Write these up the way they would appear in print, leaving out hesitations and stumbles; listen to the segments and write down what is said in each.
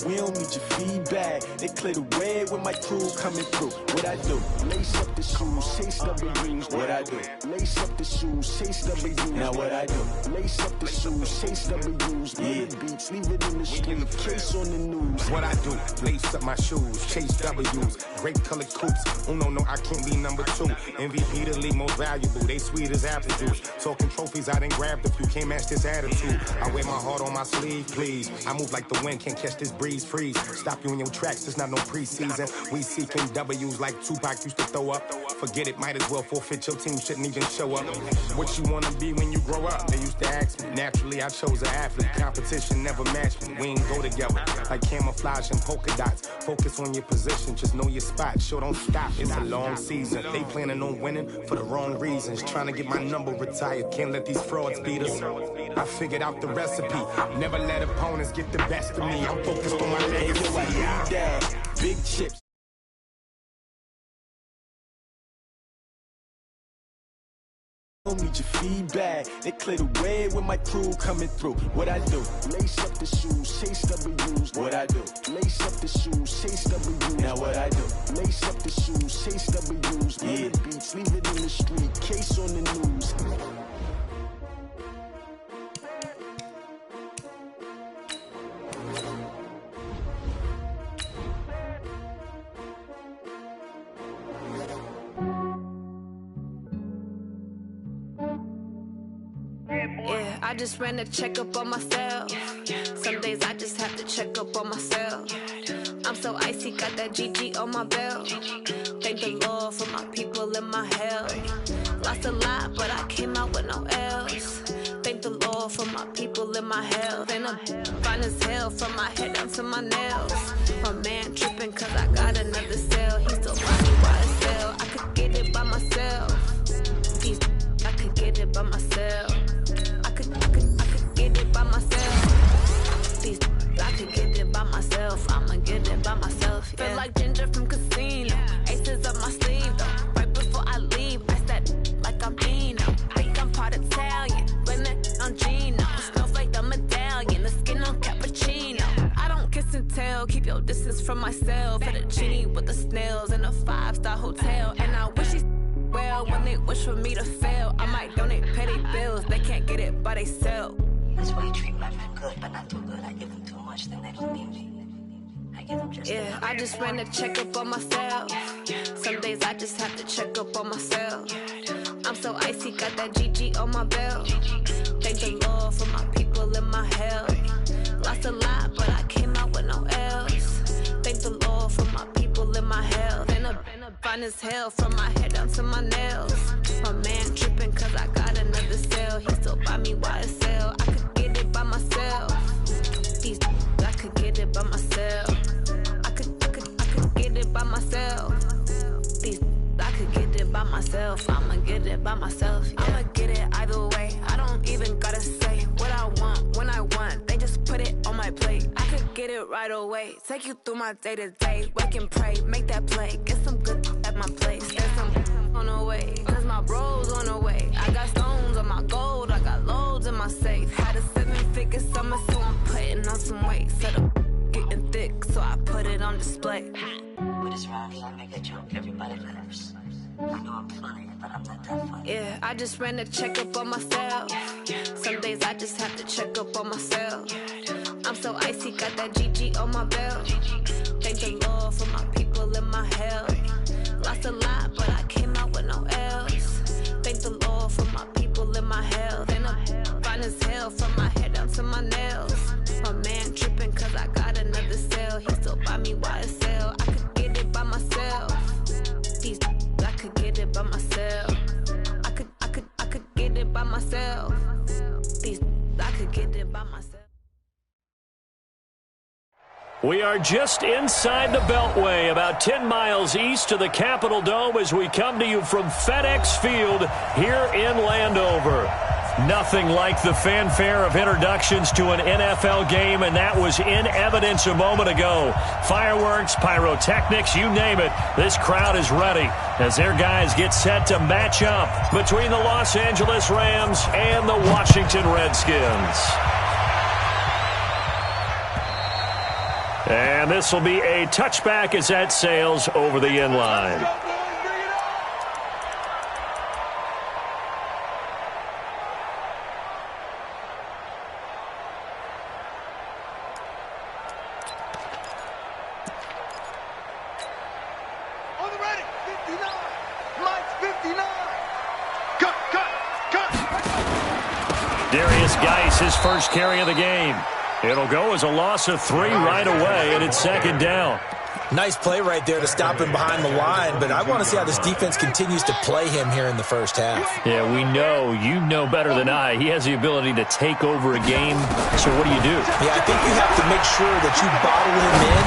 we don't need your feedback. They clear the way with my crew coming through. What I do? Lace up the shoes, chase W's. What I do? Lace up the shoes, chase W's. Now what I do? Lace up the shoes, chase W's. Yeah. Beats, leave it in the street, case on the news. What I do? Lace up my shoes, chase W's. Great colored coops. Oh no, I can't be number 2. MVP the league most valuable. They sweet as apple juice. Talking trophies, I done grabbed a few. Can't match this attitude. I wear my heart on my sleeve, please. I move like the wind, can't catch this breeze. Freeze. Stop you in your tracks. There's not no preseason. We seeking W's like Tupac used to throw up. Forget it, might as well forfeit. Your team shouldn't even show up. What you wanna be when you grow up? They used to ask me. Naturally, I chose an athlete. Competition never matched me. We ain't go together like camouflage and polka dots. Focus on your position, just know your spot. Show don't stop. It's a long season. They planning on winning for the wrong reasons. Trying to get my number retired. Can't let these frauds beat us. I figured out the recipe. Never let opponents get the best of me. I'm focused on my legacy. Big chips. Don't need your feedback. They clear the way with my crew coming through. What I do? Lace up the shoes, chase W's. What I do? Lace up the shoes, chase W's. Now what I do? Lace up the shoes, chase W's. Yeah. Beats, leave it in the street, case on the news. Yeah, I just ran a checkup on myself. Some days I just have to check up on myself. I'm so icy, got that GG on my belt. Thank the Lord for my people in my health. Lost a lot, but I came out with no L's. Thank the Lord for my people in my health. And I'm fine as hell from my head down to my nails. My man tripping cause I got another cell. He still buy me by the cell. I could get it by myself. I could get it by myself. I could get it by myself. These I could get it by myself. I'ma get it by myself. Yeah. Feel like Ginger from Casino. Aces up my sleeve though. Right before I leave, I said like I'm Eno. Think I'm part Italian. Blame it on Gino. Snowflake the medallion. The skin on cappuccino. I don't kiss and tell. Keep your distance from myself. At a genie with the snails in a 5-star hotel. And I wish he's well when they wish for me to fail. I might donate petty bills. They can't get it by they sell. That's why you treat my friend good, but not too good. I give them too much, then they don't need me. I give them just yeah, I just ran a checkup on myself. Some days I just have to check up on myself. I'm so icy, got that GG on my belt. Thank the Lord for my people in my health. Lost a lot, but I came out with no L's. Thank the Lord for my people in my health. And I'm fine as hell from my head down to my nails. My man tripping cause I got another cell. He still buy me YSL. I could get it by myself. These I could get it by myself. I could get it by myself. These I could get it by myself. I'ma get it by myself. Yeah. I'ma get it either way. I don't even gotta say what I want when I want. They just put it on my plate. I could get it right away. Take you through my day to day. Wake and pray, make that play. Get some good at my place. There's some on the way, cause my bros on the way. I got stones on my gold. I got loads in my safe. Had a 7-figure summer, so I'm putting on some weight. Set up getting thick, so I put it on display. With this round here, I make a joke, everybody laughs. I know I'm funny, but I'm not that funny. Yeah, I just ran a checkup on myself. Some days I just have to check up on myself. I'm so icy, got that GG on my belt. Thank the Lord for my people in my health. Lost a lot, but I came out with no L's. Thank the Lord for my people in my health. And I'm fine as hell from my head down to my nails. My man tripping cause I got another cell. He still buy me YSL. I could get it by myself. These I could get it by myself. I could get it by myself. These I could get it by myself. We are just inside the Beltway, about 10 miles east of the Capitol Dome as we come to you from FedEx Field here in Landover. Nothing like the fanfare of introductions to an NFL game, and that was in evidence a moment ago. Fireworks, pyrotechnics, you name it. This crowd is ready as their guys get set to match up between the Los Angeles Rams and the Washington Redskins. And this will be a touchback as that sails over the end line. On the ready, 59. Mike's 59. Cut. Darius Geis, his first carry of the game. It'll go as a loss of 3 right away, and it's second down. Nice play right there to stop him behind the line, but I want to see how this defense continues to play him here in the first half. Yeah, we know. You know better than I. He has the ability to take over a game. So what do you do? Yeah, I think you have to make sure that you bottle him in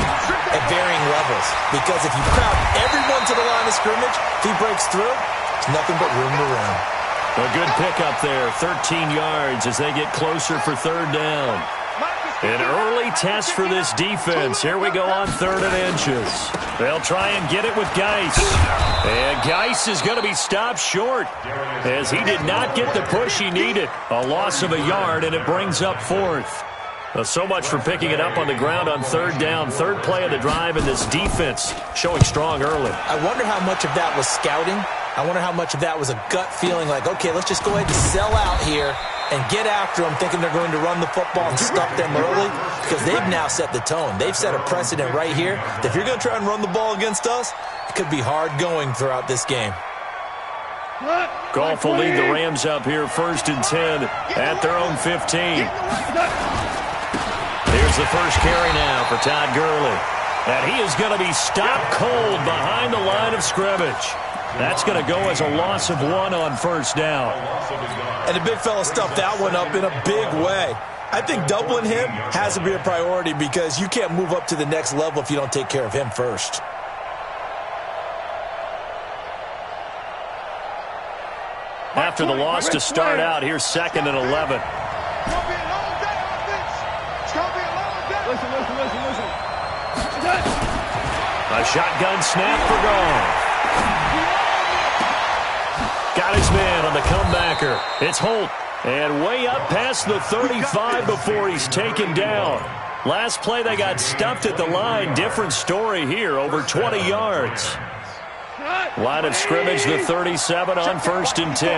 at varying levels, because if you crowd everyone to the line of scrimmage, if he breaks through, it's nothing but room to run. A good pickup there, 13 yards as they get closer for third down. An early test for this defense. Here we go on 3rd and inches. They'll try and get it with Geis. And Geis is going to be stopped short as he did not get the push he needed. A loss of a yard, and it brings up 4th. So much for picking it up on the ground on 3rd down. 3rd play of the drive, and this defense showing strong early. I wonder how much of that was scouting. I wonder how much of that was a gut feeling like, okay, let's just go ahead and sell out here and get after them, thinking they're going to run the football and stuff them early, because they've now set the tone. They've set a precedent right here that if you're going to try and run the ball against us, it could be hard going throughout this game. Gauntl3t will lead the Rams up here 1st and 10 at their own 15. Here's the first carry now for Todd Gurley. And he is going to be stopped cold behind the line of scrimmage. That's going to go as a loss of 1 on 1st down. And the big fella stuffed that one up in a big way. I think doubling him has to be a priority, because you can't move up to the next level if you don't take care of him first. After the loss to start out, here's 2nd and 11. A shotgun snap for Goff. Got his man on the comebacker. It's Holt. And way up past the 35 before he's taken down. Last play they got stuffed at the line. Different story here, over 20 yards. Line of scrimmage, the 37 on 1st and 10.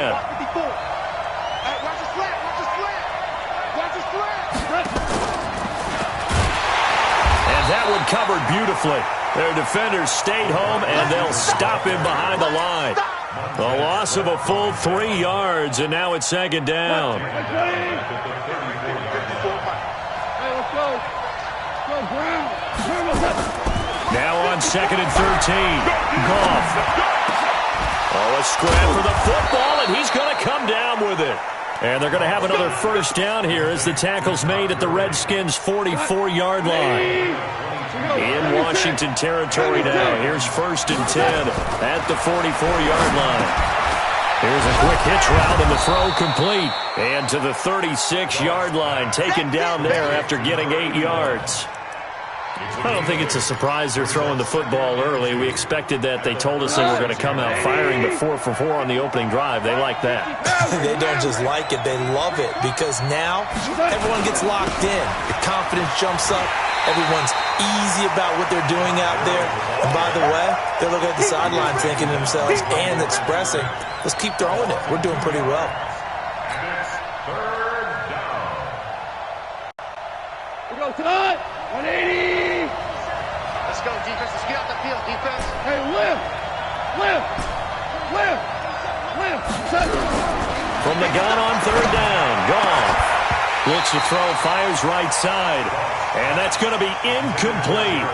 And that one covered beautifully. Their defenders stayed home, and they'll stop him behind the line. A loss of a full 3 yards, and now it's 2nd down. Now on 2nd and 13. Goff. Oh, a scrap for the football, and he's going to come down with it. And they're going to have another first down here as the tackle's made at the Redskins' 44-yard line. In Washington territory now. Here's 1st and 10 at the 44-yard line. Here's a quick hitch route, and the throw complete. And to the 36-yard line, taken down there after getting 8 yards. I don't think it's a surprise they're throwing the football early. We expected that. They told us they were going to come out firing, but 4 for 4 on the opening drive. They like that. They don't just like it, they love it, because now everyone gets locked in. The confidence jumps up. Everyone's easy about what they're doing out there. And by the way, they're looking at the sideline thinking to themselves and expressing, let's keep throwing it. We're doing pretty well. We go tonight. 180. Let's go, defense. Let's get out the field, defense. Hey, lift. From the gun on 3rd down, Goff looks to throw, fires right side, and that's going to be incomplete.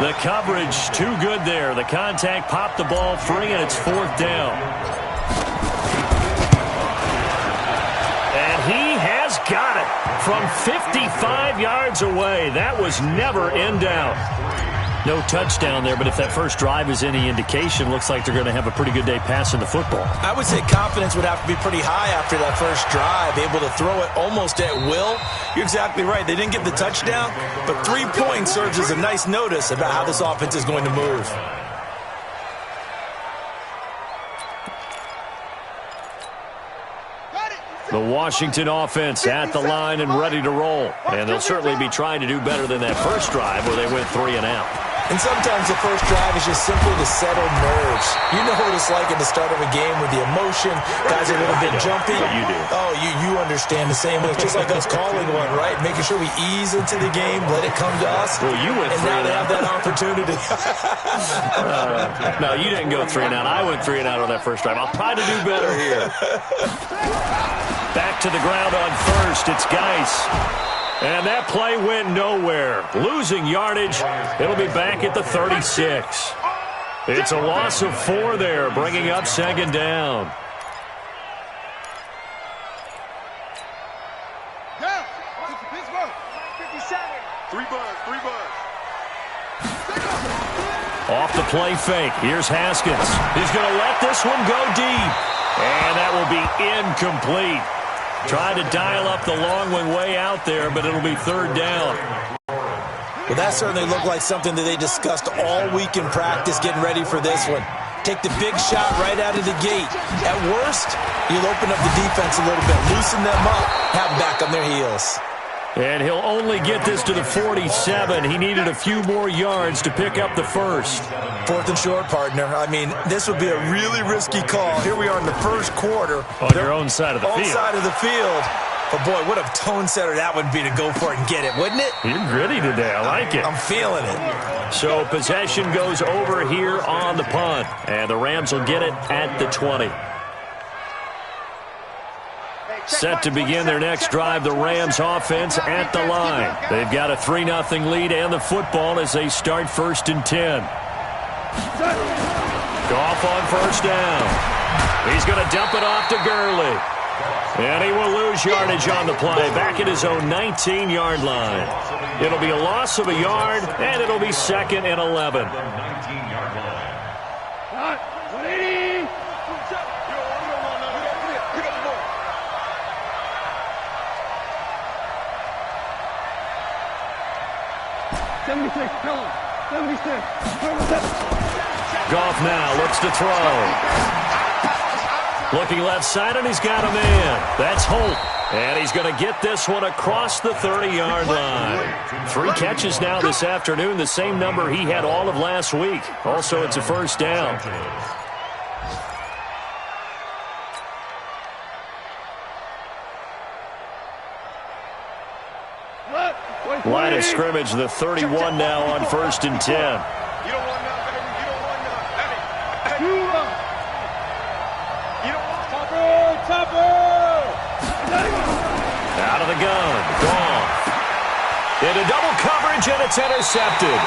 The coverage too good there. The contact popped the ball free, and it's 4th down. And he has got it from 55 yards away. That was never in doubt. No touchdown there, but if that first drive is any indication, looks like they're going to have a pretty good day passing the football. I would say confidence would have to be pretty high after that first drive, able to throw it almost at will. You're exactly right. They didn't get the touchdown, but 3 points serves as a nice notice about how this offense is going to move. The The Washington offense at the line and ready to roll. And they'll certainly be trying to do better than that first drive where they went 3 and out. And sometimes the first drive is just simply to settle nerves. You know what it's like at the start of a game with the emotion. Guys are a little bit jumpy. You do. Oh, you understand the same way. It's just like us calling one, right? Making sure we ease into the game, let it come to us. Well, you went 3 and now and they out. have that opportunity. No, you didn't go 3 and out. I went 3 and out on that first drive. I'll try to do better here. Back to the ground on first. It's Geis. And that play went nowhere. Losing yardage. It'll be back at the 36. It's a loss of 4 there, bringing up second down. Yeah, Pittsburgh. 57. 3 buzz. Off the play fake. Here's Haskins. He's going to let this one go deep. And that will be incomplete. Tried to dial up the long one way out there, but it'll be third down. Well, that certainly looked like something that they discussed all week in practice getting ready for this one. Take the big shot right out of the gate. At worst, you'll open up the defense a little bit, loosen them up, have them back on their heels. And he'll only get this to the 47. He needed a few more yards to pick up the first. 4th and short, partner. I mean, this would be a really risky call. Here we are in the first quarter. On your own side of the field. On side of the field. But, boy, what a tone setter that would be to go for it and get it, wouldn't it? You're gritty today. I like it. I'm feeling it. So possession goes over here on the punt. And the Rams will get it at the 20. Set to begin their next drive, the Rams offense at the line. They've got a 3-0 lead and the football as they start 1st and 10. Goff on first down. He's going to dump it off to Gurley. And he will lose yardage on the play, back at his own 19-yard line. It'll be a loss of a yard, and it'll be 2nd and 11. 180. 76, tell him. 76. Goff now looks to throw. Looking left side, and he's got a man. That's Holt. And he's going to get this one across the 30-yard line. 3 catches now this afternoon, the same number he had all of last week. Also, it's a first down. Line of scrimmage, the 31 now on 1st and 10. You don't want none, baby. You don't want none. Hey. You don't want Topper. Out of the gun. Gone. Into double coverage, and it's intercepted.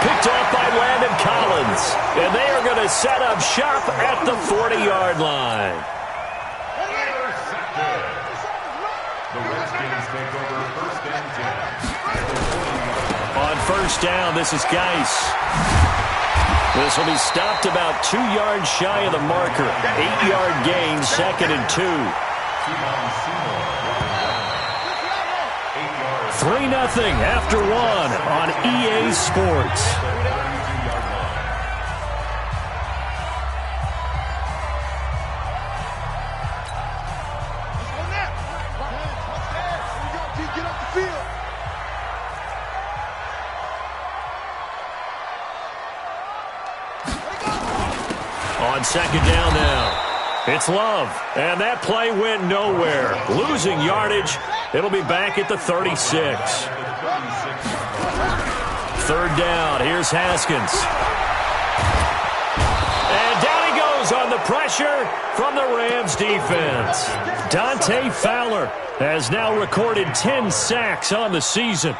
Picked off by Landon Collins. And they are going to set up shop at the 40-yard line. The Redskins take over 1st and 10. On first down, this is Geis. This will be stopped about 2 yards shy of the marker. 8-yard gain, 2nd and 2. 3-0 after 1 on EA Sports. On second down now, it's Love, and that play went nowhere. Losing yardage, it'll be back at the 36. 3rd down, here's Haskins. And down he goes on the pressure from the Rams defense. Dante Fowler has now recorded 10 sacks on the season.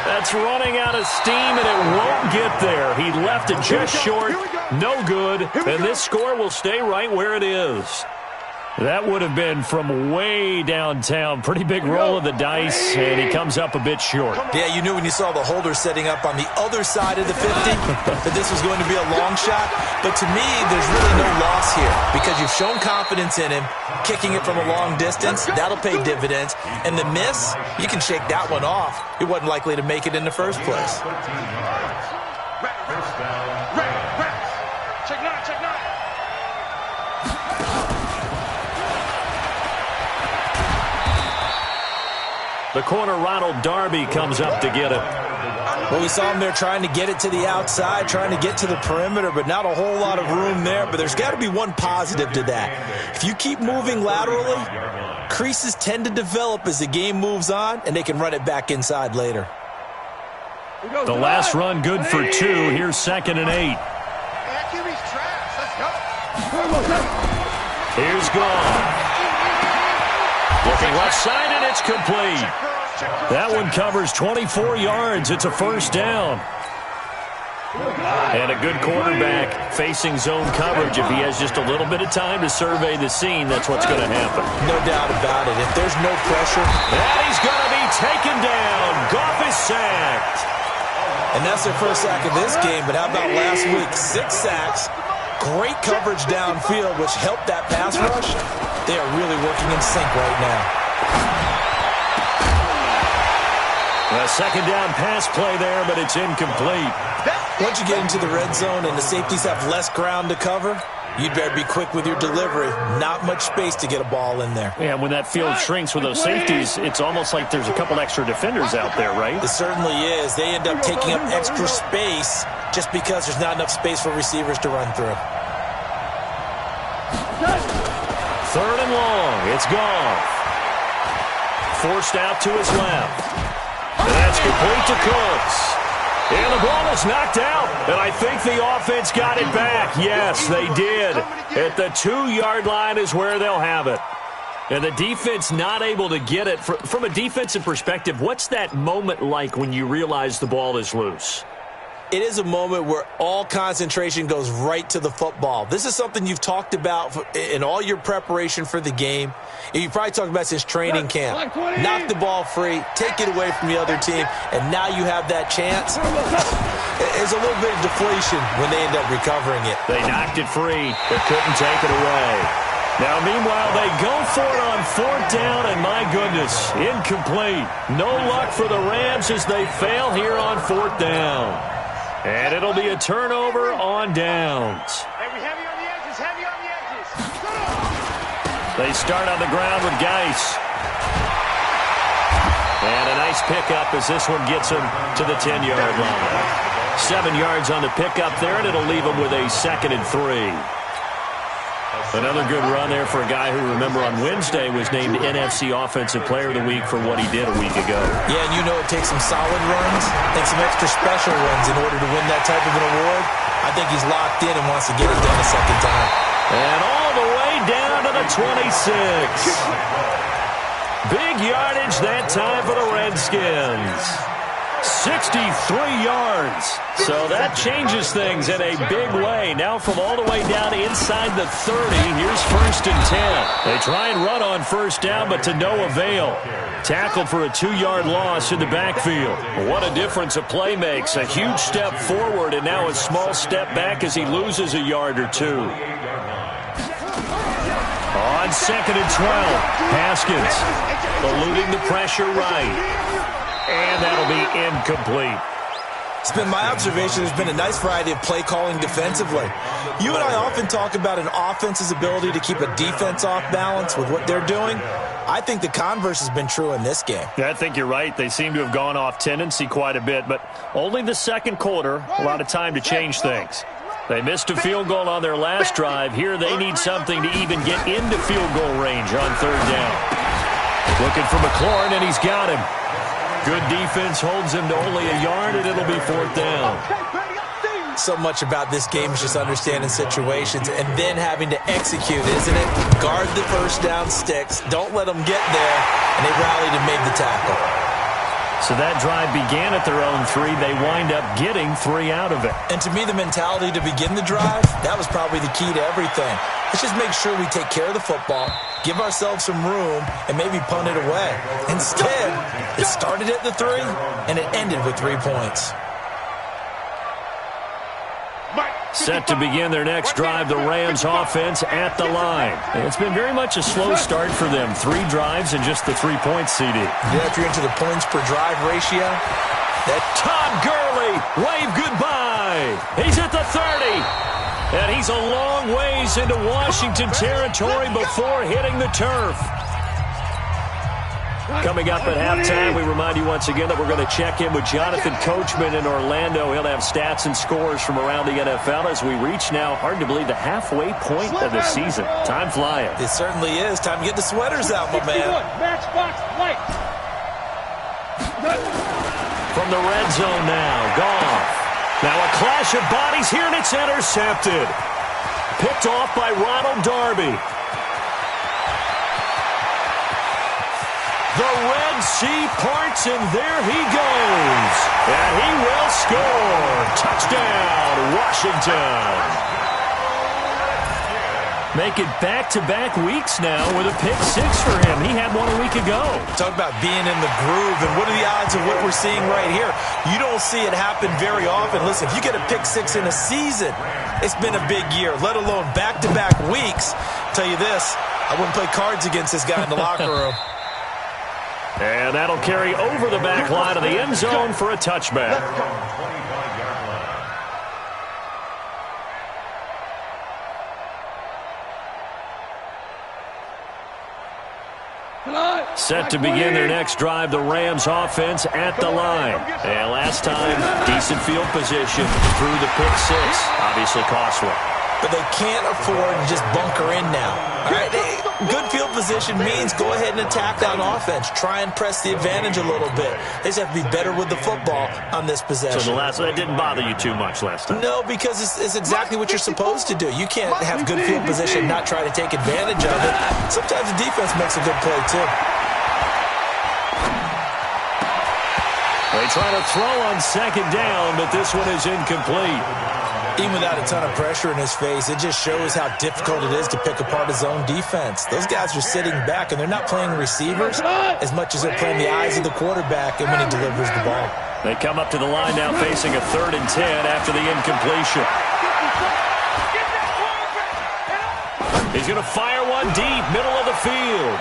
That's running out of steam, and it won't get there. He left it just short. No good. And this score will stay right where it is. That would have been from way downtown. Pretty big roll of the dice, and he comes up a bit short. Yeah, you knew when you saw the holder setting up on the other side of the 50 that this was going to be a long shot. But to me, there's really no loss here because you've shown confidence in him. Kicking it from a long distance, that'll pay dividends. And the miss, you can shake that one off. He wasn't likely to make it in the first place. Check 9, check 9. The corner, Ronald Darby, comes up to get it. Well, we saw him there trying to get it to the outside, trying to get to the perimeter, but not a whole lot of room there. But there's got to be one positive to that. If you keep moving laterally, creases tend to develop as the game moves on, and they can run it back inside later. The last run good for 2. Here's 2nd and 8. Here's Gauntl. Looking left side, and it's complete. That one covers 24 yards. It's a first down. And a good quarterback facing zone coverage. If he has just a little bit of time to survey the scene, that's what's going to happen. No doubt about it. If there's no pressure. And he's going to be taken down. Goff is sacked. And that's their first sack of this game. But how about last week? 6 sacks. Great coverage downfield, which helped that pass rush. They are really working in sync right now. A second down pass play there, but it's incomplete. Once you get into the red zone and the safeties have less ground to cover, you'd better be quick with your delivery. Not much space to get a ball in there. Yeah, when that field shrinks with those safeties, it's almost like there's a couple extra defenders out there, right? It certainly is. They end up taking up extra space just because there's not enough space for receivers to run through. 3rd and long. It's Goff. Forced out to his left. And that's complete to Cooks. And the ball is knocked out. And I think the offense got it back. Yes, they did. At the 2-yard line is where they'll have it. And the defense not able to get it. From a defensive perspective, what's that moment like when you realize the ball is loose? It is a moment where all concentration goes right to the football. This is something you've talked about in all your preparation for the game. You've probably talked about since training camp. Knock the ball free, take it away from the other team, and now you have that chance. There's a little bit of deflation when they end up recovering it. They knocked it free, but couldn't take it away. Now, meanwhile, they go for it on 4th down, and my goodness, incomplete. No luck for the Rams as they fail here on 4th down. And it'll be a turnover on downs. Heavy on the edges, heavy on the edges. They start on the ground with Geis. And a nice pickup as this one gets him to the 10-yard line. 7 yards on the pickup there, and it'll leave him with a 2nd and 3. Another good run there for a guy who, remember, on Wednesday was named NFC Offensive Player of the Week for what he did a week ago. Yeah, and you know it takes some solid runs and some extra special runs in order to win that type of an award. I think he's locked in and wants to get it done a second time. And all the way down to the 26. Big yardage that time for the Redskins. 63 yards. So that changes things in a big way. Now from all the way down inside the 30, here's 1st and 10. They try and run on 1st down, but to no avail. Tackled for a 2-yard loss in the backfield. What a difference a play makes. A huge step forward and now a small step back as he loses a yard or 2. On 2nd and 12, Haskins eluding the pressure right. And that'll be incomplete. It's been my observation there's been a nice variety of play calling defensively. You and I often talk about an offense's ability to keep a defense off balance with what they're doing. I think the converse has been true in this game. Yeah, I think you're right. They seem to have gone off tendency quite a bit, but only the second quarter, a lot of time to change things. They missed a field goal on their last drive. Here they need something to even get into field goal range on 3rd down. Looking for McLaurin, and he's got him. Good defense holds him to only a yard, and it'll be 4th down. So much about this game is just understanding situations and then having to execute, isn't it? Guard the 1st down sticks. Don't let them get there, and they rallied and made the tackle. So that drive began at their own 3. They wind up getting 3 out of it. And to me, the mentality to begin the drive, that was probably the key to everything. Let's just make sure we take care of the football, give ourselves some room, and maybe punt it away. Instead, it started at the 3, and it ended with 3 points. Set to begin their next drive, the Rams offense at the line. It's been very much a slow start for them. 3 drives and just the 3 points, CD. Yeah, if you're into the points per drive ratio. Todd Gurley, wave goodbye. He's at the 30. And he's a long ways into Washington territory before hitting the turf. Coming up at halftime, we remind you once again that we're going to check in with Jonathan Coachman in Orlando. He'll have stats and scores from around the NFL as we reach now, hard to believe, the halfway point of the season. Time flying. It certainly is. Time to get the sweaters out, my man. Matchbox light. From the red zone now, Goff. Now a clash of bodies here, and it's intercepted. Picked off by Ronald Darby. The Red Sea parts, and there he goes. And he will score. Touchdown, Washington. Make it back-to-back weeks now with a pick six for him. He had one a week ago. Talk about being in the groove, and what are the odds of what we're seeing right here? You don't see it happen very often. Listen, if you get a pick six in a season, it's been a big year, let alone back-to-back weeks. Tell you this, I wouldn't play cards against this guy in the locker room. And that'll carry over the back line of the end zone for a touchback. Set to begin their next drive, the Rams offense at the line. And last time, decent field position through the pick six. Obviously costly. But they can't afford to just bunker in now. All right? Good field position means go ahead and attack on offense. Try and press the advantage a little bit. They just have to be better with the football on this possession. So that didn't bother you too much last time? No, because it's exactly what you're supposed to do. You can't have good field position and not try to take advantage of it. Sometimes the defense makes a good play, too. They try to throw on second down, but this one is incomplete. Even without a ton of pressure in his face, it just shows how difficult it is to pick apart his own defense. Those guys are sitting back, and they're not playing receivers as much as they're playing the eyes of the quarterback and when he delivers the ball. They come up to the line now facing a 3rd and 10 after the incompletion. He's going to fire one deep, middle of the field.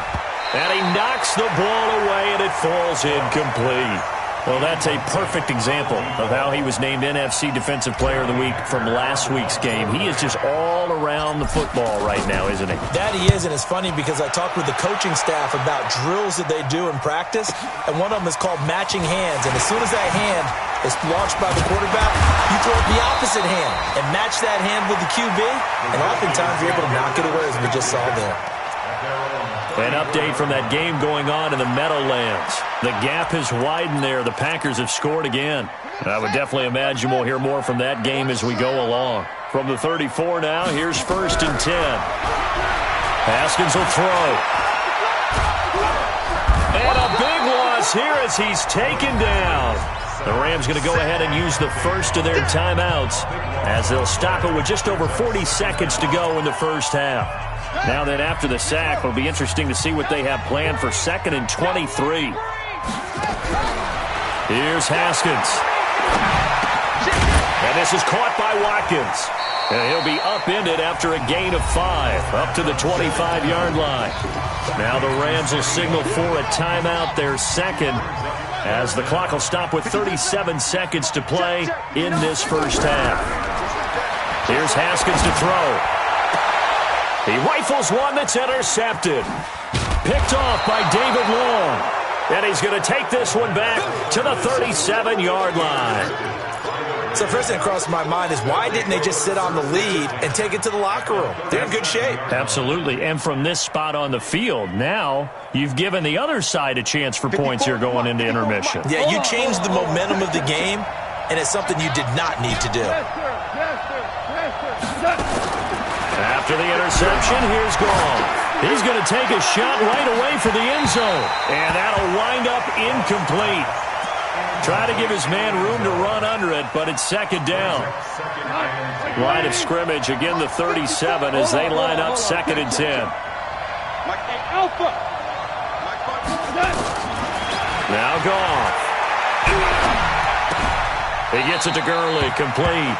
And he knocks the ball away, and it falls incomplete. Well, that's a perfect example of how he was named NFC Defensive Player of the Week from last week's game. He is just all around the football right now, isn't he? That he is, and it's funny because I talked with the coaching staff about drills that they do in practice, and one of them is called matching hands. And as soon as that hand is launched by the quarterback, you throw it the opposite hand and match that hand with the QB, and oftentimes you're able to knock it away, as we just saw there. An update from that game going on in the Meadowlands. The gap has widened there. The Packers have scored again. I would definitely imagine we'll hear more from that game as we go along. From the 34 now, here's 1st and 10. Haskins will throw. And a big loss here as he's taken down. The Rams going to go ahead and use the first of their timeouts as they'll stop it with just over 40 seconds to go in the first half. Now then, after the sack, it'll be interesting to see what they have planned for 2nd and 23. Here's Haskins. And this is caught by Watkins. And he'll be upended after a gain of 5, up to the 25-yard line. Now the Rams will signal for a timeout, their second, as the clock will stop with 37 seconds to play in this first half. Here's Haskins to throw. He rifles one that's intercepted. Picked off by David Long. And he's going to take this one back to the 37-yard line. So first thing that crossed my mind is why didn't they just sit on the lead and take it to the locker room? They're in good shape. Absolutely. And from this spot on the field, now you've given the other side a chance for points here going into intermission. Yeah, you changed the momentum of the game, and it's something you did not need to do. After the interception, here's Gauntl. He's going to take a shot right away for the end zone. And that'll wind up incomplete. Try to give his man room to run under it, but it's 2nd down. Line of scrimmage, again the 37 as they line up 2nd and 10. Now Goff. He gets it to Gurley, complete.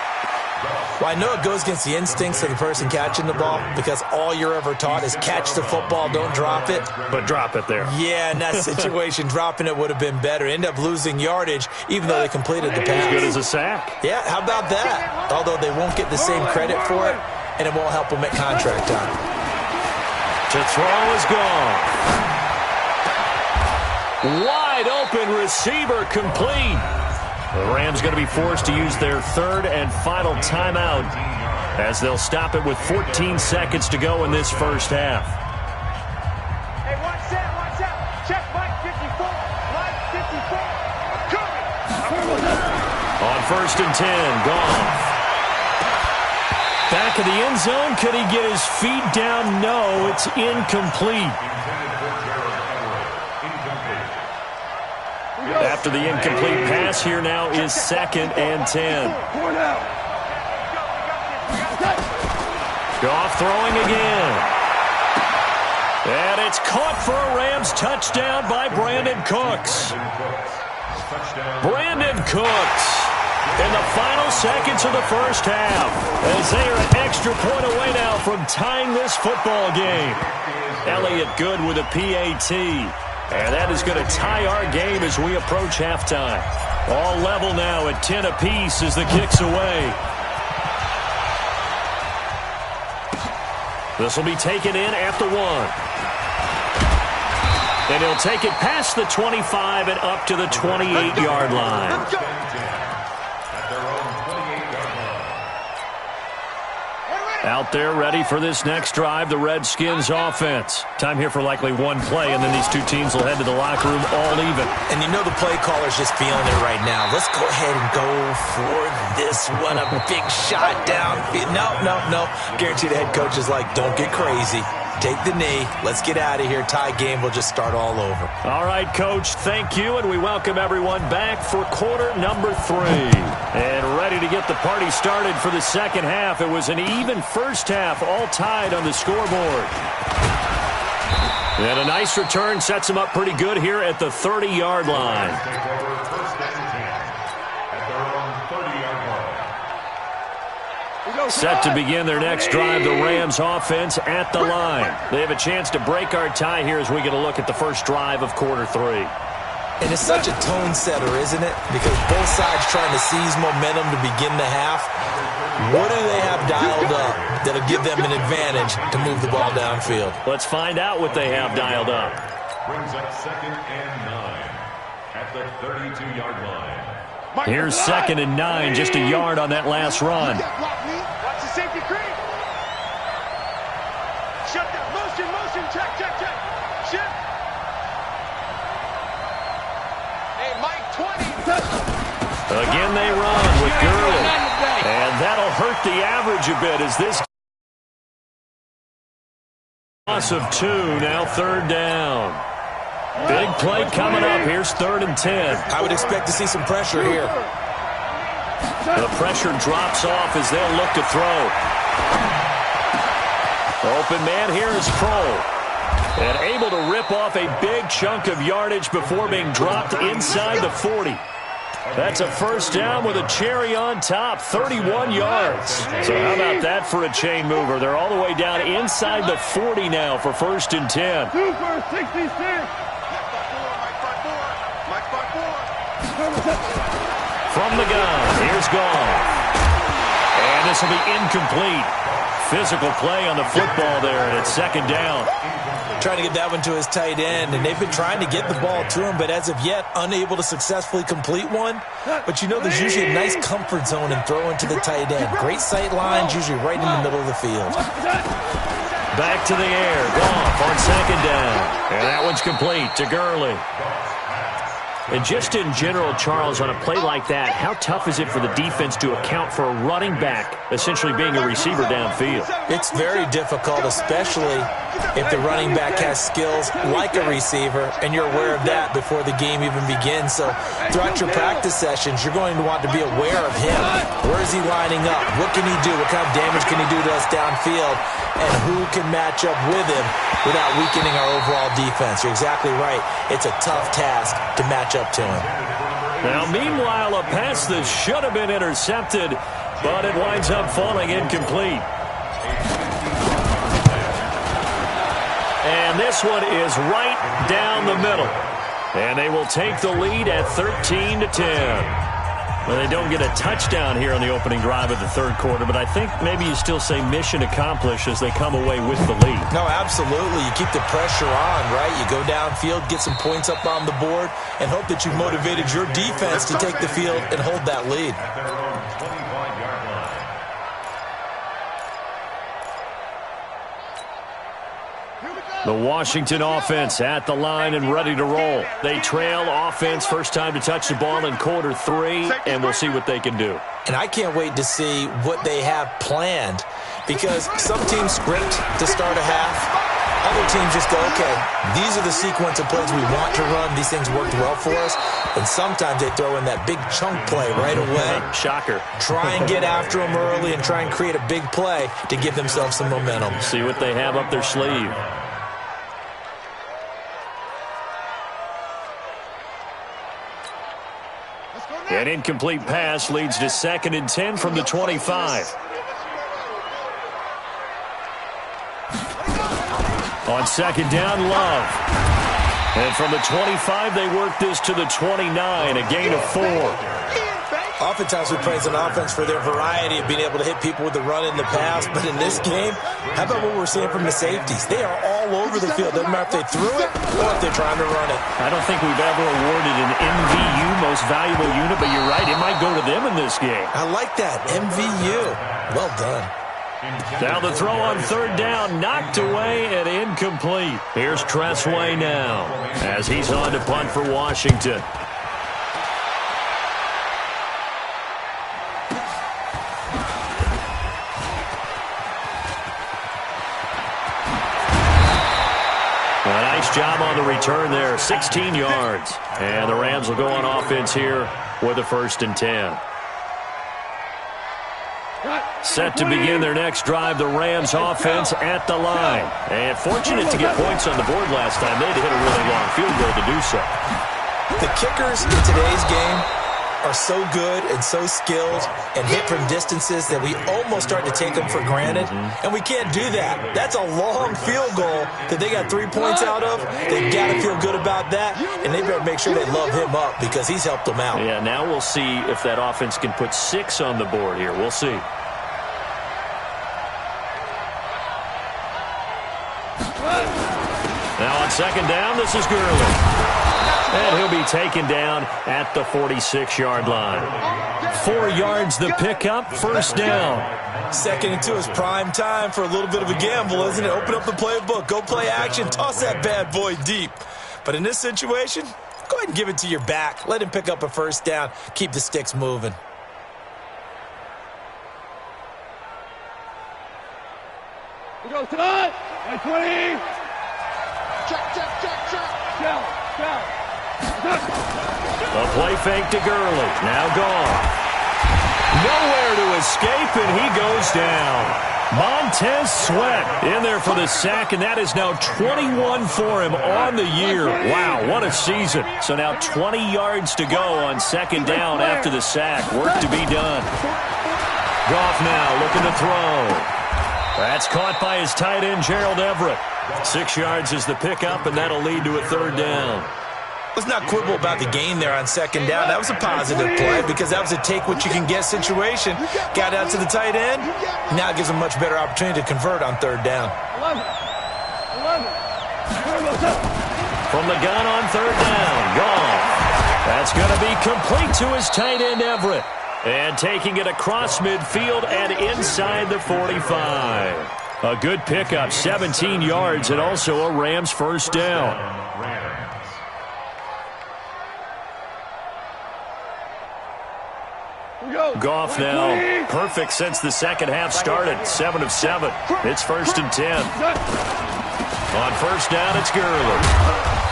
Well, I know it goes against the instincts of the person catching the ball because all you're ever taught is catch the football, don't drop it. But drop it there. Yeah, in that situation, dropping it would have been better. End up losing yardage, even though they completed the pass. As good as a sack. Yeah, how about that? Although they won't get the same credit for it, and it won't help them at contract time. To throw is gone. Wide open receiver complete. The Rams going to be forced to use their third and final timeout as they'll stop it with 14 seconds to go in this first half. Hey, watch out. Check Mike 54. Mike 54. Coming. On first and 10, Gauntl3t. Back of the end zone. Could he get his feet down? No, it's incomplete. After the incomplete pass, here now is second and 10. Goff throwing again. And it's caught for a Rams touchdown by Brandon Cooks. Brandon Cooks in the final seconds of the first half, as they are an extra point away now from tying this football game. Elliott good with a PAT. And that is going to tie our game as we approach halftime. All level now at 10 apiece as the kick's away. This will be taken in at the 1. And he'll take it past the 25 and up to the 28-yard line. Out there ready for this next drive, the Redskins offense. Time here for likely one play, and then these two teams will head to the locker room all even. And you know the play caller's just feeling it right now. Let's go ahead and go for this one. A big shot down. No. Guarantee the head coach is like, don't get crazy. Take the knee. Let's get out of here. Tie game. We'll just start all over. All right, Coach, thank you, and we welcome everyone back for quarter number 3. And ready to get the party started for the second half. It was an even first half, all tied on the scoreboard. And a nice return sets them up pretty good here at the 30-yard line. Set to begin their next drive, the Rams offense at the line. They have a chance to break our tie here as we get a look at the first drive of quarter 3. And it's such a tone setter, isn't it? Because both sides trying to seize momentum to begin the half. What do they have dialed up that'll give them an advantage to move the ball downfield? Let's find out what they have dialed up. Brings up second and 9 at the 32-yard line. Here's second and 9, just a yard on that last run. Watch the safety creep. Shut down. Motion. Check. Shift. Hey, Mike 20. Again they run with Gurley. And that'll hurt the average a bit as this loss of 2, now third down. Big play coming up. Here's third and 10. I would expect to see some pressure here. The pressure drops off as they'll look to throw. Open man here is Kroll. And able to rip off a big chunk of yardage before being dropped inside the 40. That's a first down with a cherry on top, 31 yards. So how about that for a chain mover? They're all the way down inside the 40 now for first and 10. 2 for 66. From the gun, here's Gauntl3t. And this will be incomplete. Physical play on the football there, and it's second down. Trying to get that one to his tight end, and they've been trying to get the ball to him, but as of yet, unable to successfully complete one. But you know there's usually a nice comfort zone in throwing to the tight end. Great sight lines, usually right in the middle of the field. Back to the air, Gauntl3t on second down. And that one's complete to Gurley. And just in general, Charles, on a play like that, how tough is it for the defense to account for a running back essentially being a receiver downfield? It's very difficult, especially if the running back has skills like a receiver, and you're aware of that before the game even begins. So throughout your practice sessions, you're going to want to be aware of him. Where is he lining up? What can he do? What kind of damage can he do to us downfield? And who can match up with him without weakening our overall defense? You're exactly right. It's a tough task to match up to him. Now, meanwhile, a pass that should have been intercepted, but it winds up falling incomplete. And this one is right down the middle. And they will take the lead at 13-10. Well, they don't get a touchdown here on the opening drive of the third quarter, but I think maybe you still say mission accomplished as they come away with the lead. No, absolutely. You keep the pressure on, right? You go downfield, get some points up on the board, and hope that you've motivated your defense to take the field and hold that lead. The Washington offense at the line and ready to roll. They trail offense, first time to touch the ball in quarter 3, and we'll see what they can do. And I can't wait to see what they have planned, because some teams script to start a half. Other teams just go, okay, these are the sequence of plays we want to run. These things worked well for us. And sometimes they throw in that big chunk play right away. Shocker. Try and get after them early and try and create a big play to give themselves some momentum. See what they have up their sleeve. An incomplete pass leads to 2nd and 10 from the 25. On second down, Love. And from the 25, they work this to the 29, a gain of 4. Oftentimes we praise an offense for their variety of being able to hit people with the run and the pass, but in this game, how about what we're seeing from the safeties? They are all over the field. Doesn't matter if they threw it or if they're trying to run it. I don't think we've ever awarded an MVU, most valuable unit, but you're right, it might go to them in this game. I like that, MVU. Well done. Now the throw on third down, knocked away and incomplete. Here's Tressway now as he's on to punt for Washington. A nice job on the return there, 16 yards. And the Rams will go on offense here with a 1st and 10. Set to begin their next drive, the Rams offense at the line. And fortunate to get points on the board last time. They had to hit a really long field goal to do so. The kickers in today's game are so good and so skilled and hit from distances that we almost start to take them for granted. And we can't do that. That's a long field goal that they got 3 points out of. They've got to feel good about that, and they better make sure they love him up because he's helped them out. Yeah, now we'll see if that offense can put 6 on the board here. We'll see. Now on second down, this is Gurley. And he'll be taken down at the 46-yard line. 4 yards the pickup, first down. 2nd and 2 is prime time for a little bit of a gamble, isn't it? Open up the playbook, go play action, toss that bad boy deep. But in this situation, go ahead and give it to your back. Let him pick up a first down. Keep the sticks moving. We go tonight. 20. Check. A play fake to Gurley. Now gone. Nowhere to escape, and he goes down. Montez Sweat in there for the sack, and that is now 21 for him on the year. Wow, what a season. So now 20 yards to go on second down after the sack. Work to be done. Goff now looking to throw. That's caught by his tight end, Gerald Everett. 6 yards is the pickup, and that'll lead to a third down. Let's not quibble about the gain there on second down. That was a positive play because that was a take-what-you-can-get situation. Got out to the tight end. Now it gives him a much better opportunity to convert on third down. 11. From the gun on third down, Goff. That's going to be complete to his tight end, Everett. And taking it across midfield and inside the 45. A good pickup, 17 yards, and also a Rams first down. Goff now perfect since the second half started. 7 of 7. It's 1st and 10. On first down, it's Gurley.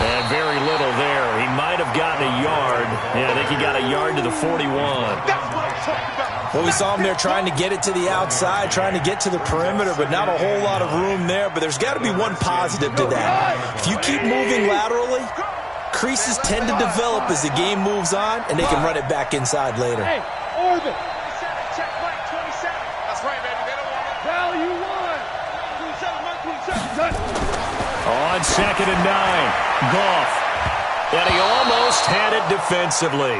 And very little there. He might have gotten a yard. Yeah, I think he got a yard to the 41. Well, we saw him there trying to get it to the outside, trying to get to the perimeter, but not a whole lot of room there. But there's got to be one positive to that. If you keep moving laterally, creases tend to develop as the game moves on, and they can run it back inside later. Hey, orbit. 27, check Mike, 27. That's right, baby. They don't want it. Value 1. 27, Mike, 27. On second and 9, Goff. And he almost had it defensively.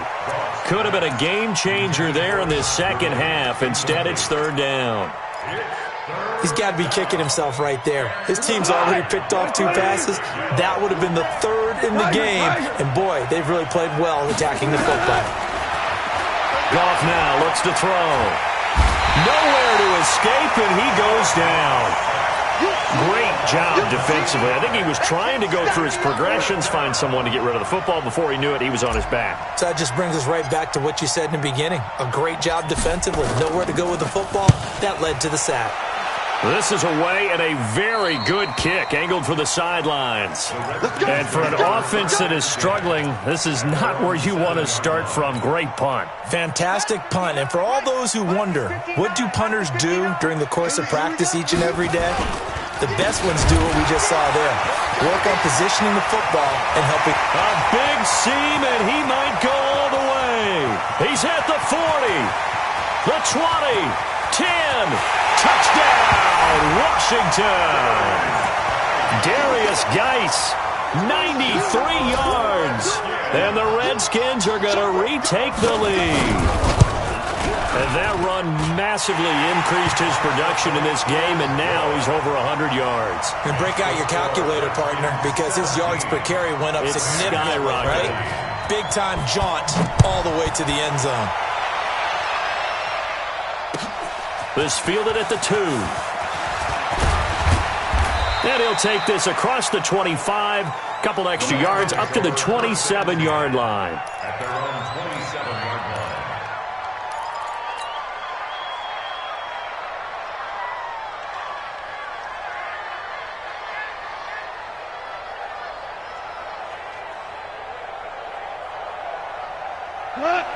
Could have been a game changer there in this second half. Instead, it's third down. He's got to be kicking himself right there. His team's already picked off 2 passes. That would have been the 3rd in the game. And, boy, they've really played well attacking the football. Goff now looks to throw. Nowhere to escape, and he goes down. Great job defensively. I think he was trying to go through his progressions, find someone to get rid of the football. Before he knew it, he was on his back. So that just brings us right back to what you said in the beginning. A great job defensively. Nowhere to go with the football. That led to the sack. This is away and a very good kick, angled for the sidelines. And for an offense that is struggling, this is not where you want to start from. Great punt. Fantastic punt. And for all those who wonder, what do punters do during the course of practice each and every day? The best ones do what we just saw there. Work on positioning the football and helping. A big seam, and he might go all the way. He's at the 40, the 20, 10. Touchdown, Washington. Darius Geis, 93 yards. And the Redskins are going to retake the lead. And that run massively increased his production in this game, and now he's over 100 yards. And break out your calculator, partner, because his yards per carry went up significantly, right? Big-time jaunt all the way to the end zone. This fielded at the 2. And he'll take this across the 25. Couple extra yards up to the 27-yard line. At their own 27-yard line.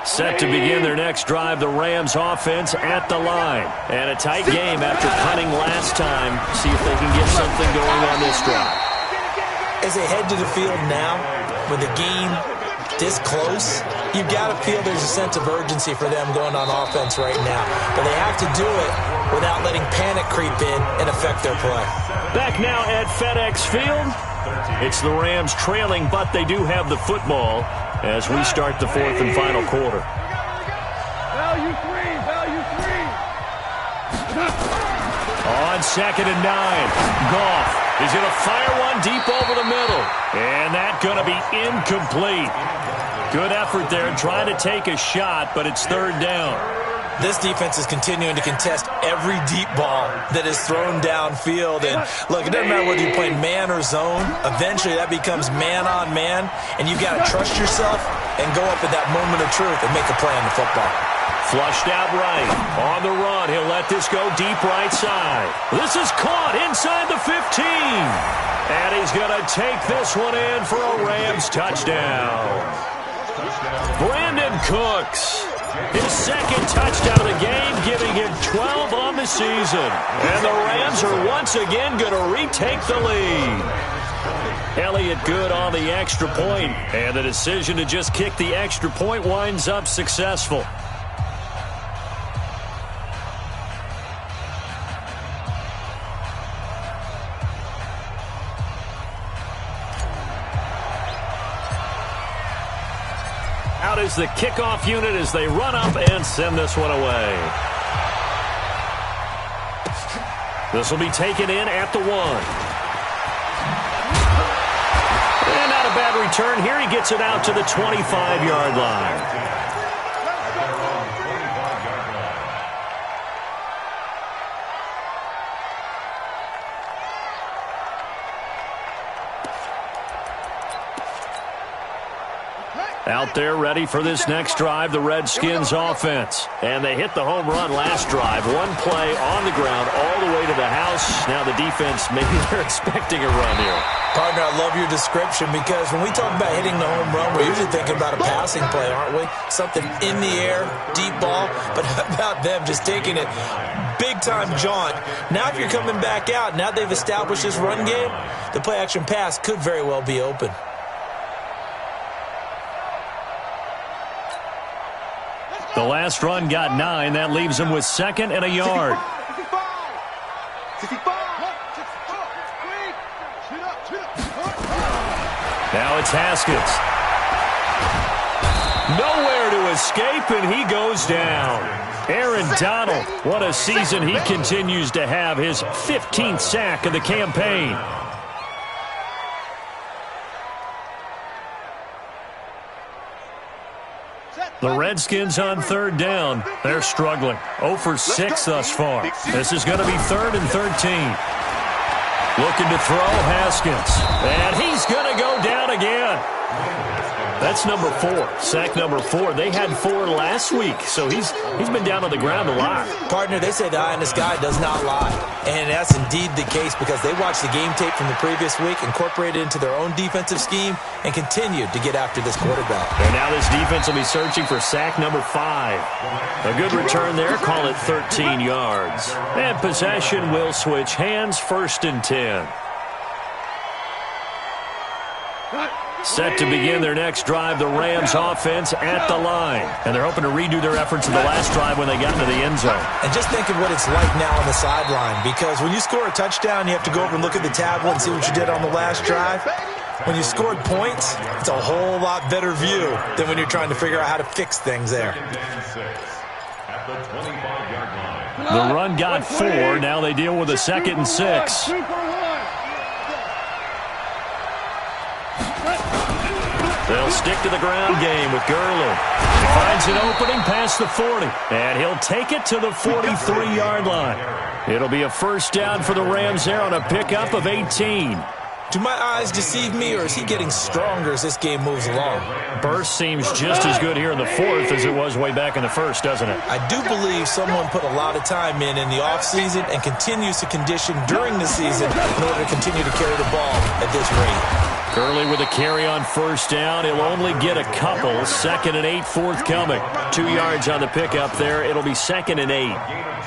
Set to begin their next drive, the Rams offense at the line. And a tight game after punting last time. See if they can get something going on this drive. As they head to the field now, with the game this close, you've got to feel there's a sense of urgency for them going on offense right now. But they have to do it without letting panic creep in and affect their play. Back now at FedEx Field. It's the Rams trailing, but they do have the football as we start the 4th and final quarter. Value 3, value 3. On 2nd and 9, Goff is going to fire one deep over the middle. And that's going to be incomplete. Good effort there trying to take a shot, but it's 3rd down. This defense is continuing to contest every deep ball that is thrown downfield. And look, it doesn't matter whether you're playing man or zone. Eventually that becomes man on man, and you've got to trust yourself and go up at that moment of truth and make a play on the football. Flushed out right. On the run, he'll let this go deep right side. This is caught inside the 15. And he's going to take this one in for a Rams touchdown. Brandon Cooks. His 2nd touchdown of the game, giving him 12 on the season. And the Rams are once again going to retake the lead. Elliott good on the extra point, and the decision to just kick the extra point winds up successful. Out is the kickoff unit as they run up and send this one away. This will be taken in at the 1. And not a bad return here. He gets it out to the 25-yard line. Out there ready for this next drive, the Redskins offense. And they hit the home run last drive. One play on the ground all the way to the house. Now the defense, maybe they're expecting a run here. Partner, I love your description because when we talk about hitting the home run, we're usually thinking about a passing play, aren't we? Something in the air, deep ball. But how about them just taking it big-time jaunt? Now if you're coming back out, now they've established this run game, the play-action pass could very well be open. The last run got 9. That leaves him with 2nd and a yard. Now it's Haskins. Nowhere to escape, and he goes down. Aaron Donald, what a season he continues to have, his 15th sack of the campaign. The Redskins on third down. They're struggling. 0 for 6 thus far. This is going to be 3rd and 13. Looking to throw, Haskins. And he's going to go down again. That's number 4, sack number 4. They had 4 last week, so he's been down on the ground a lot. Partner, they say the eye in the sky does not lie. And that's indeed the case because they watched the game tape from the previous week, incorporated it into their own defensive scheme, and continued to get after this quarterback. And now this defense will be searching for sack number 5. A good return there, call it 13 yards. And possession will switch hands, 1st and 10. Set to begin their next drive, the Rams offense at the line. And they're hoping to redo their efforts in the last drive when they got into the end zone. And just think of what it's like now on the sideline, because when you score a touchdown, you have to go over and look at the tablet and see what you did on the last drive. When you scored points, it's a whole lot better view than when you're trying to figure out how to fix things there. The run got 4. Now they deal with a 2nd and 6. They'll stick to the ground game with Gurley. He finds an opening past the 40, and he'll take it to the 43-yard line. It'll be a 1st down for the Rams there on a pickup of 18. Do my eyes deceive me, or is he getting stronger as this game moves along? Burst seems just as good here in the 4th as it was way back in the 1st, doesn't it? I do believe someone put a lot of time in the offseason and continues to condition during the season in order to continue to carry the ball at this rate. Gurley with a carry on 1st down. He'll only get a couple. 2nd and 8 forthcoming. 2 yards on the pickup there. It'll be 2nd and 8.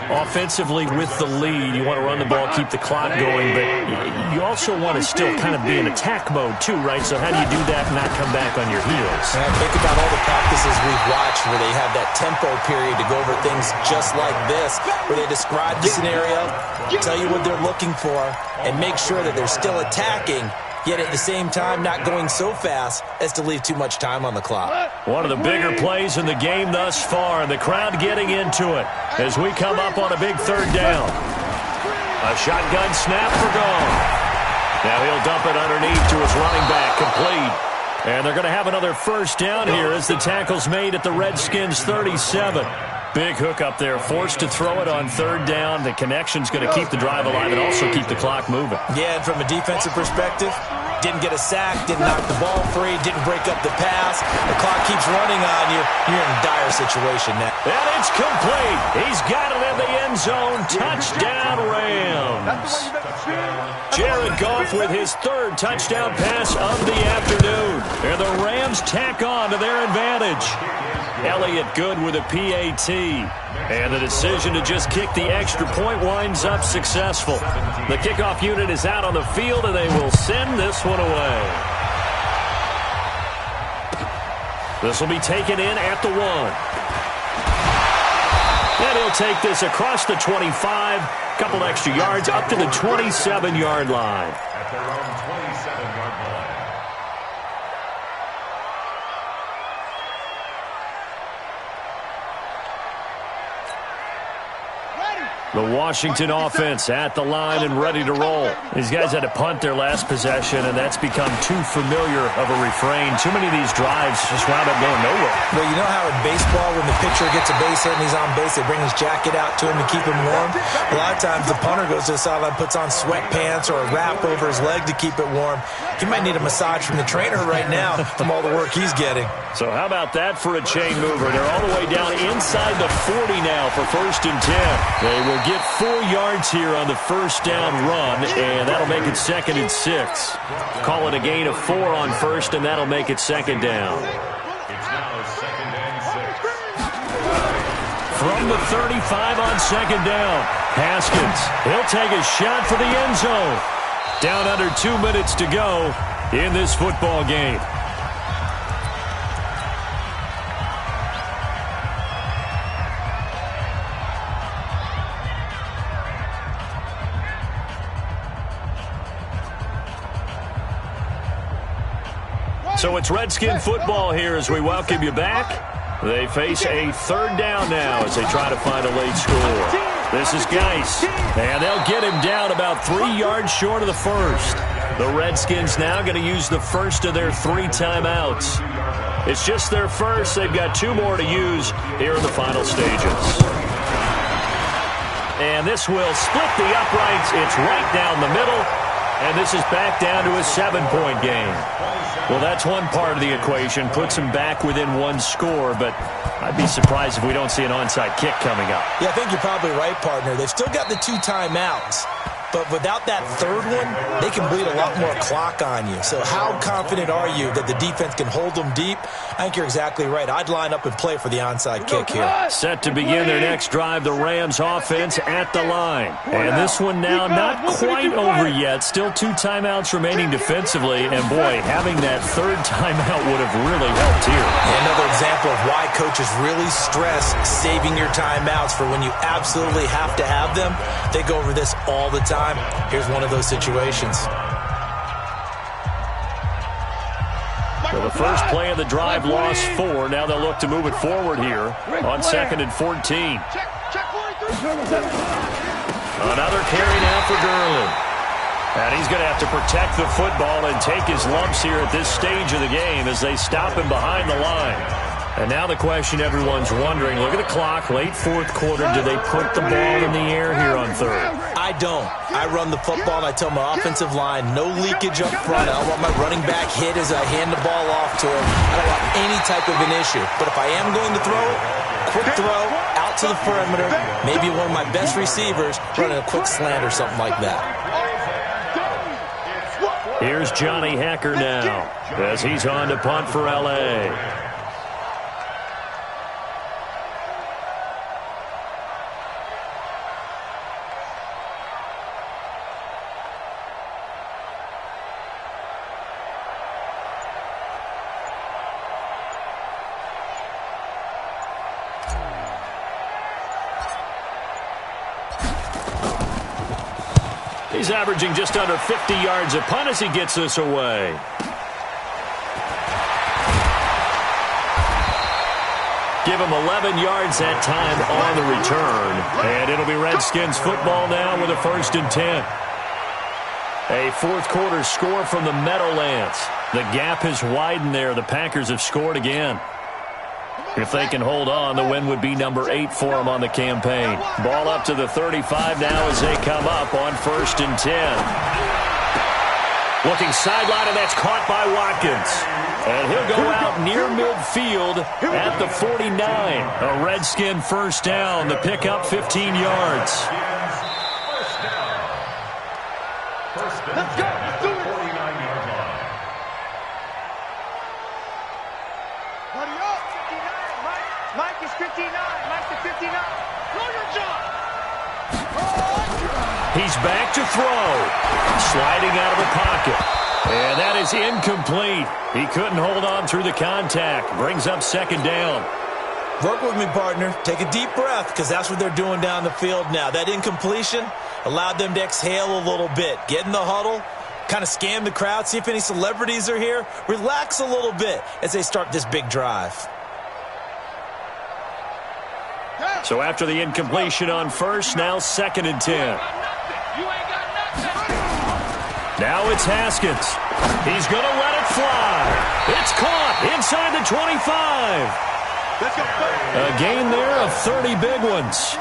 Offensively with the lead, you want to run the ball, keep the clock going, but you also want to still kind of be in attack mode too, right? So how do you do that and not come back on your heels? Think about all the practices we've watched where they have that tempo period to go over things just like this, where they describe the scenario, tell you what they're looking for, and make sure that they're still attacking, yet at the same time not going so fast as to leave too much time on the clock. One of the bigger plays in the game thus far, and the crowd getting into it as we come up on a big 3rd down. A shotgun snap for Gauntl. Now he'll dump it underneath to his running back, complete. And they're going to have another 1st down here as the tackle's made at the Redskins 37. Big hook up there, forced to throw it on 3rd down. The connection's going to keep the drive alive and also keep the clock moving. Yeah, and from a defensive perspective, didn't get a sack, didn't knock the ball free, didn't break up the pass. The clock keeps running on you. You're in a dire situation now. And it's complete. He's got it in the end zone. Touchdown, Rams. Jared Goff with his 3rd touchdown pass of the afternoon. And the Rams tack on to their advantage. Elliott good with a PAT. And the decision to just kick the extra point winds up successful. The kickoff unit is out on the field, and they will send this one away. This will be taken in at the 1. And he'll take this across the 25. Couple extra yards up to the 27-yard line. At their own 27-yard line. The Washington offense at the line and ready to roll. These guys had to punt their last possession, and that's become too familiar of a refrain. Too many of these drives just wound up going nowhere. Well, you know how in baseball, when the pitcher gets a base hit and he's on base, they bring his jacket out to him to keep him warm? A lot of times the punter goes to the sideline, puts on sweatpants or a wrap over his leg to keep it warm. He might need a massage from the trainer right now from all the work he's getting. So how about that for a chain mover? They're all the way down inside the 40 now for 1st and 10. They will get 4 yards here on the 1st down run, and that'll make it 2nd and 6. Call it a gain of 4 on 1st, and that'll make it 2nd down. It's now 2nd and 6. From the 35 on 2nd down, Haskins, he'll take a shot for the end zone. Down under 2 minutes to go in this football game. So it's Redskin football here as we welcome you back. They face a third down now as they try to find a late score. This is Geis, and they'll get him down about 3 yards short of the first. The Redskins now going to use the first of their 3 timeouts. It's just their first. They've got 2 more to use here in the final stages. And this will split the uprights. It's right down the middle. And this is back down to a 7-point game. Well, that's one part of the equation. Puts them back within 1 score, but I'd be surprised if we don't see an onside kick coming up. Yeah, I think you're probably right, partner. They've still got the 2 timeouts. But without that third one, they can bleed a lot more clock on you. So how confident are you that the defense can hold them deep? I think you're exactly right. I'd line up and play for the onside kick here. Set to begin their next drive, the Rams offense at the line. And this one now not quite over yet. Still 2 timeouts remaining defensively. And, boy, having that third timeout would have really helped here. Another example of why coaches really stress saving your timeouts for when you absolutely have to have them. They go over this all the time. Here's one of those situations. Well, the first play of the drive lost 4. Now they'll look to move it forward here on 2nd and 14. Another carry now for Gurley. And he's going to have to protect the football and take his lumps here at this stage of the game as they stop him behind the line. And now the question everyone's wondering, look at the clock, late 4th quarter, do they put the ball in the air here on 3rd? I don't. I run the football, and I tell my offensive line, no leakage up front. I don't want my running back hit as I hand the ball off to him. I don't want any type of an issue. But if I am going to throw it, quick throw, out to the perimeter, maybe one of my best receivers running a quick slant or something like that. Here's Johnny Hacker now as he's on to punt for L.A. He's averaging just under 50 yards a punt as he gets this away. Give him 11 yards that time on the return. And it'll be Redskins football now with a 1st and 10. A 4th quarter score from the Meadowlands. The gap has widened there. The Packers have scored again. If they can hold on, the win would be number 8 for them on the campaign. Ball up to the 35 now as they come up on 1st and 10. Looking sideline, and that's caught by Watkins. And he'll go out near midfield at the 49. A Redskin first down. The pickup 15 yards. Let's go. Let's do it. 49-yard line. Buddy up. 59. Mike is 59. Mike's at 59. Throw your job. He's back to throw. Sliding out of the pocket. And that is incomplete. He couldn't hold on through the contact. Brings up 2nd down. Work with me, partner. Take a deep breath, because that's what they're doing down the field now. That incompletion allowed them to exhale a little bit. Get in the huddle, kind of scan the crowd, see if any celebrities are here. Relax a little bit as they start this big drive. So after the incompletion on 1st, now 2nd and 10. Now it's Haskins. He's going to let it fly. It's caught inside the 25. A gain there of 30 big ones.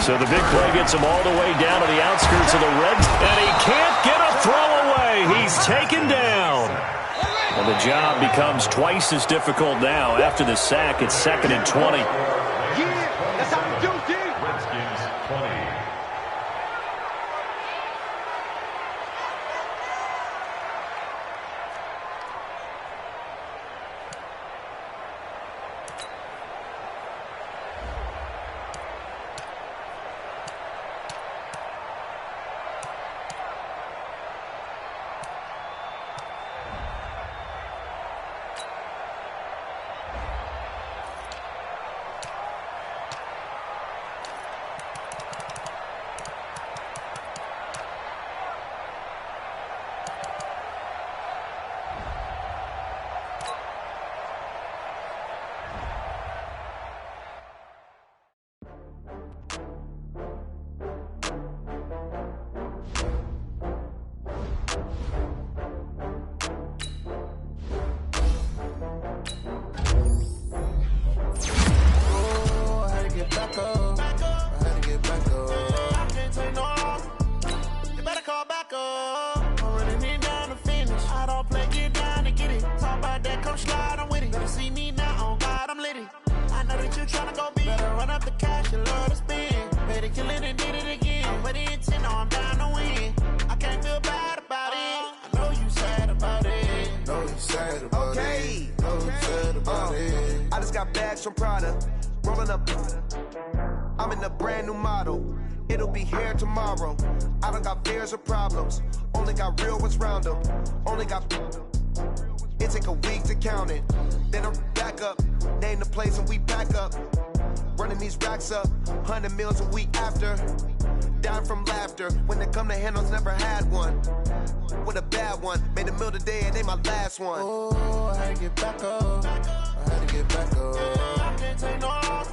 So the big play gets him all the way down to the outskirts of the Reds, and he can't get a throw away. He's taken down. And the job becomes twice as difficult now. After the sack, it's 2nd and 20. That's how we do, D. Redskins 20. tryna go be. Better run up the cash, you love to spend. Better kill it and did it again. With the intent, no, I'm down to win. I can't feel bad about it. I know you sad about it. Know you sad about it. Know you sad about it. I just got bags from Prada. Rolling up. I'm in a brand new model. It'll be here tomorrow. I don't got fears or problems. Only got real ones round them. Only got. It take a week to count it. Then I'm back up. Name the place and we back up. Running these racks up. 100 meals a week after. Down from laughter. When they come to handles, never had one. With a bad one. Made a meal today and ain't my last one. Oh, I had to get back up. I had to get back up. I can't take no loss.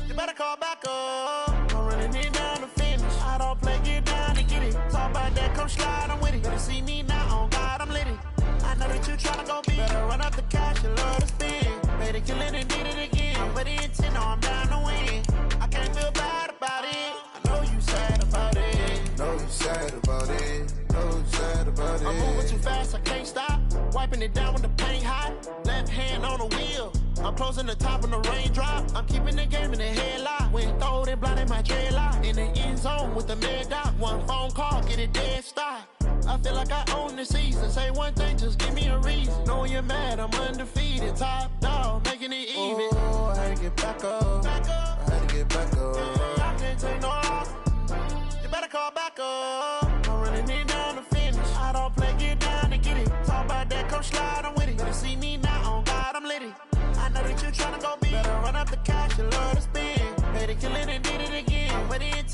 You better call back up. I'm running it down to finish. I don't play, get down to get it. Talk about that, come slide, I'm with it. Better see me now, on God, I'm lit it. I know that you tryna go be. Better run up the cash, you love to spend. Better kill it and did it again. With the intent, no, I'm down to win. I can't feel bad about it. I know you sad about it. Know you sad about it. Know you sad about it. I'm moving too fast, I can't stop. Wiping it down when the paint hot. Left hand on the wheel. I'm closing the top when the raindrop. I'm keeping the game in the headlock. When throwed and blinded my dreadlock. In the end zone with the mad dot. One phone call, get it dead stop. I feel like I own the season. Say one thing, just give me a reason. Knowing you're mad, I'm undefeated. Top dog, making it even. Oh, I had to get back up. I had to get back up. I can't take no loss. You better call back up. I'm running it down to finish. I don't play, get down to get it. Talk about that, come slide, I'm with it. Better see me now, on God, I'm lit it. I know that you tryna go be. Better run up the cash, you love to spend. Better kill it and did it again. With the intent,